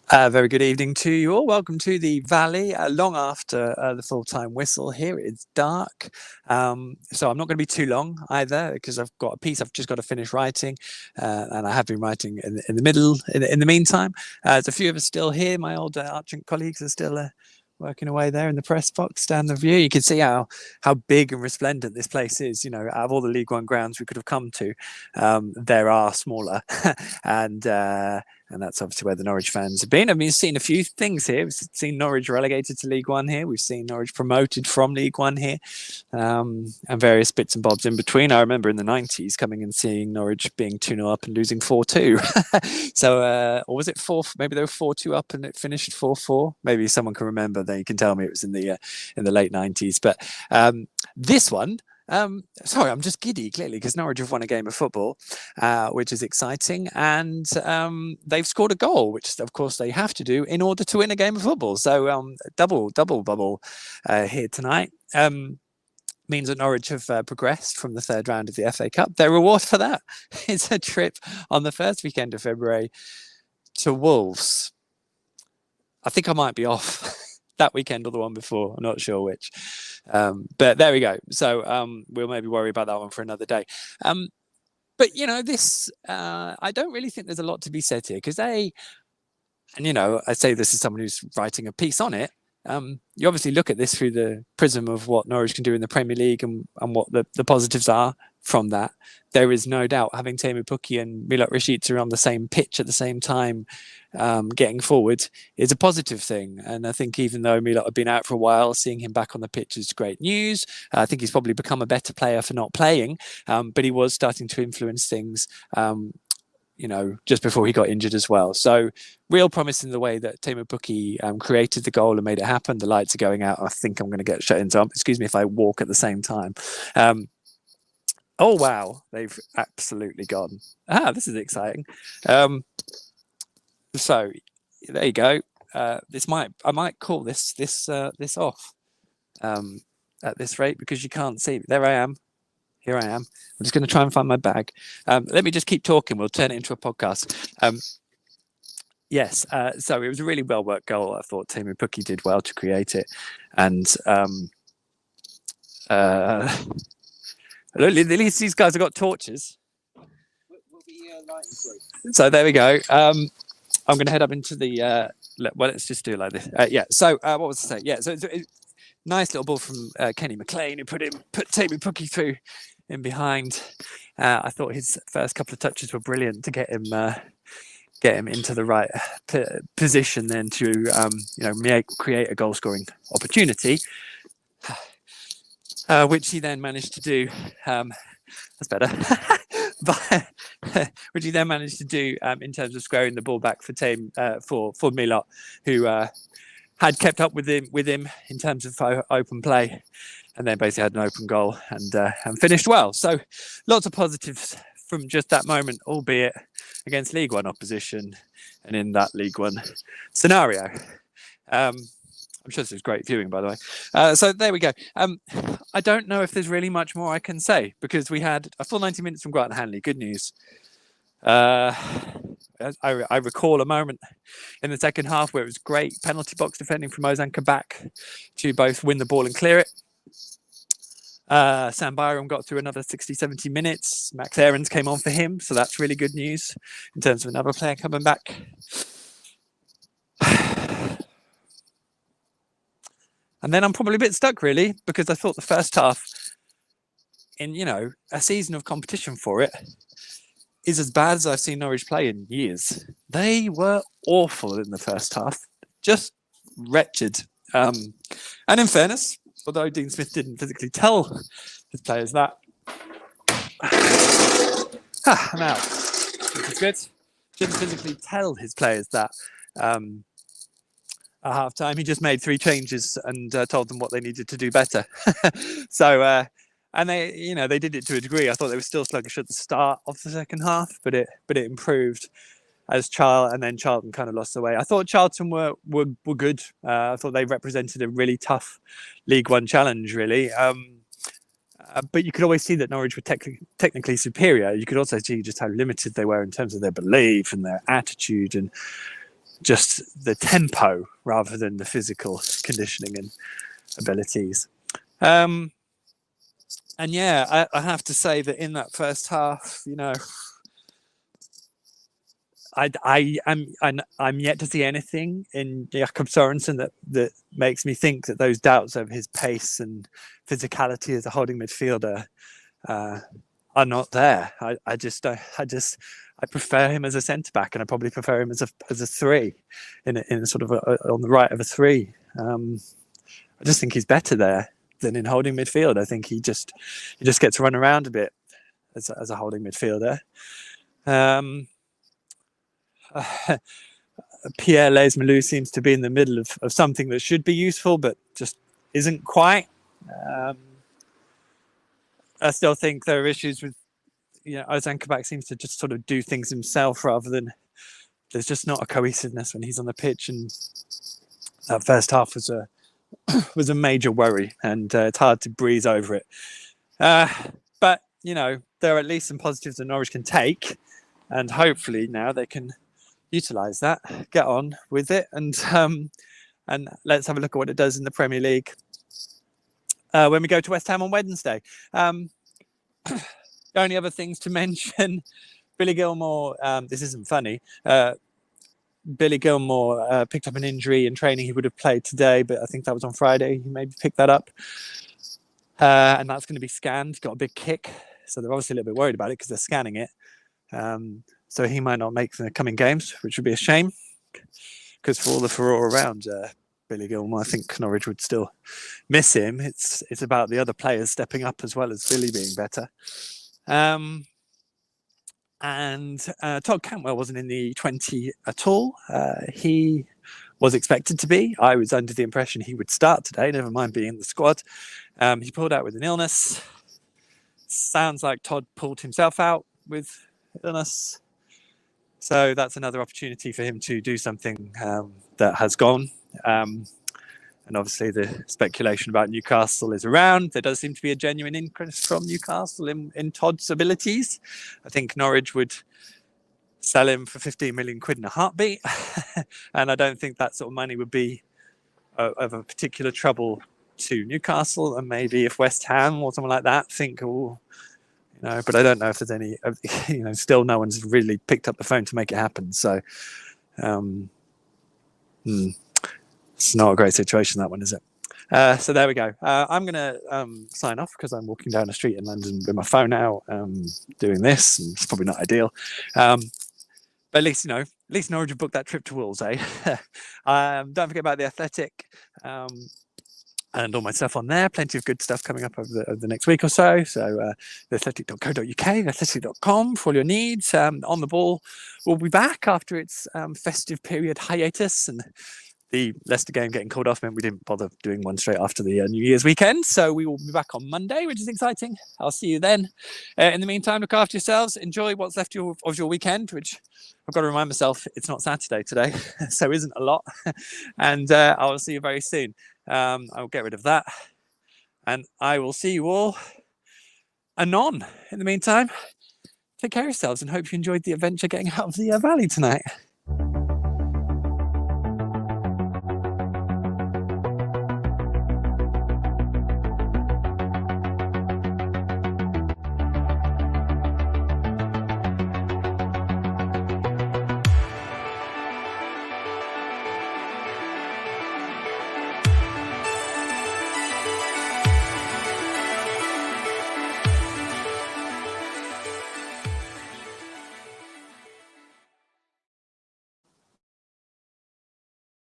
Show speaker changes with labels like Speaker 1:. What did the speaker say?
Speaker 1: Very good evening to you all. Welcome to the Valley. Long after the full-time whistle here, it's dark. So I'm not going to be too long either because I've got a piece I've just got to finish writing, and I have been writing in the middle. In the meantime, there's a few of us still here. My old Argent colleagues are still working away there in the press box down the view. You can see how big and resplendent this place is. You know, out of all the League One grounds we could have come to, there are smaller, and that's obviously where the Norwich fans have been. I mean, we've seen a few things here. We've seen Norwich relegated to League One here. We've seen Norwich promoted from League One here, and various bits and bobs in between. I remember in the 90s coming and seeing Norwich being 2-0 up and losing 4-2. So, or was it 4? Maybe they were 4-2 up and it finished 4-4. Maybe someone can remember. Then you can tell me it was in the late 90s. But this one. Sorry, I'm just giddy, clearly, because Norwich have won a game of football, which is exciting. And they've scored a goal, which, of course, they have to do in order to win a game of football. So double bubble here tonight. Means that Norwich have progressed from the third round of the FA Cup. Their reward for that is a trip on the first weekend of February to Wolves. I think I might be off that weekend or the one before. I'm not sure which. But there we go. So we'll maybe worry about that one for another day. But, you know, this, I don't really think there's a lot to be said here because and, you know, I say this as someone who's writing a piece on it. You obviously look at this through the prism of what Norwich can do in the Premier League and what the positives are from that. There is no doubt having Teemu Pukki and Milot Rashica on the same pitch at the same time, getting forward is a positive thing. And I think even though Milot had been out for a while, seeing him back on the pitch is great news. I think he's probably become a better player for not playing, but he was starting to influence things, you know, just before he got injured as well. So real promise in the way that Teemu Pukki created the goal and made it happen. The lights are going out. I think I'm going to get shut into. Excuse me if I walk at the same time. Oh, wow. They've absolutely gone. This is exciting. So there you go. I might call this off at this rate because you can't see. There I am. Here I am. I'm just going to try and find my bag. Let me just keep talking. We'll turn it into a podcast. Yes. So it was a really well worked goal. I thought Teemu Pukki did well to create it, and at least these guys have got torches. So there we go. I'm going to head up into the. Well, let's just do it like this. Yeah. So what was I saying? Yeah. So it's nice little ball from Kenny McLean, who put Teemu Pukki through in behind. I thought his first couple of touches were brilliant to get him into the right position, then to create a goal scoring opportunity. Which he then managed to do. That's better. But, which he then managed to do in terms of squaring the ball back for Milot, who had kept up with him in terms of open play, and then basically had an open goal and finished well. So lots of positives from just that moment, albeit against League One opposition and in that League One scenario. I'm sure this is great viewing, by the way. So there we go. I don't know if there's really much more I can say because we had a full 90 minutes from Grant Hanley. Good news. I recall a moment in the second half where it was great penalty box defending from Ozan Kabak to both win the ball and clear it. Sam Byram got through another 60, 70 minutes. Max Aarons came on for him, so that's really good news in terms of another player coming back. And then I'm probably a bit stuck, really, because I thought the first half, in, you know, a season of competition for it, is as bad as I've seen Norwich play in years. They were awful in the first half, just wretched. And in fairness, although Dean Smith didn't physically tell his players that, now, which is good, didn't physically tell his players that at half time. He just made 3 changes and told them what they needed to do better. So, and they did it to a degree. I thought they were still sluggish at the start of the second half, but it improved as Charlton kind of lost the way. I thought Charlton were good. I thought they represented a really tough League One challenge, really. But you could always see that Norwich were technically superior. You could also see just how limited they were in terms of their belief and their attitude and just the tempo rather than the physical conditioning and abilities. And yeah, I have to say that in that first half, I'm yet to see anything in Jakob Sorensen that makes me think that those doubts over his pace and physicality as a holding midfielder are not there. I prefer him as a centre back, and I probably prefer him as a three, in sort of on the right of a three. I just think he's better there than in holding midfield. I think he just gets run around a bit as a holding midfielder. Pierre Lees-Melou seems to be in the middle of something that should be useful, but just isn't quite. I still think there are issues with, Ozan Kabak seems to just sort of do things himself rather than, there's just not a cohesiveness when he's on the pitch, and that first half was a major worry, and it's hard to breeze over it. But there are at least some positives that Norwich can take, and hopefully now they can utilise that, get on with it, and let's have a look at what it does in the Premier League when we go to West Ham on Wednesday. The only other things to mention, Billy Gilmore, this isn't funny, Billy Gilmore picked up an injury in training. He would have played today, but I think that was on Friday. He maybe picked that up, and that's going to be scanned. Got a big kick, so they're obviously a little bit worried about it because they're scanning it. So he might not make the coming games, which would be a shame, because for all the furore around Billy Gilmore, I think Norwich would still miss him. It's about the other players stepping up as well as Billy being better. And Todd Cantwell wasn't in the 20 at all. He was expected to be. I was under the impression he would start today, never mind being in the squad. He pulled out with an illness. Sounds like Todd pulled himself out with illness. So that's another opportunity for him to do something that has gone. And obviously the speculation about Newcastle is around. There does seem to be a genuine interest from Newcastle in Todd's abilities. I think Norwich would sell him for 15 million quid in a heartbeat. And I don't think that sort of money would be of a particular trouble to Newcastle. And maybe if West Ham or someone like that think, but I don't know if there's any, still no one's really picked up the phone to make it happen. So, it's not a great situation, that one, is it? So there we go. I'm going to sign off because I'm walking down the street in London with my phone out, doing this. And it's probably not ideal. But at least Norwich have booked that trip to Wolves, eh? Don't forget about the Athletic and all my stuff on there. Plenty of good stuff coming up over the next week or so. So theathletic.co.uk, theathletic.com for all your needs. On the Ball will be back after its festive period hiatus, and the Leicester game getting called off meant we didn't bother doing one straight after the New Year's weekend. So we will be back on Monday, which is exciting. I'll see you then. In the meantime, look after yourselves. Enjoy what's left of your weekend, which I've got to remind myself it's not Saturday today, so isn't a lot. And I will see you very soon. I'll get rid of that. And I will see you all anon. In the meantime, take care of yourselves and hope you enjoyed the adventure getting out of the valley tonight.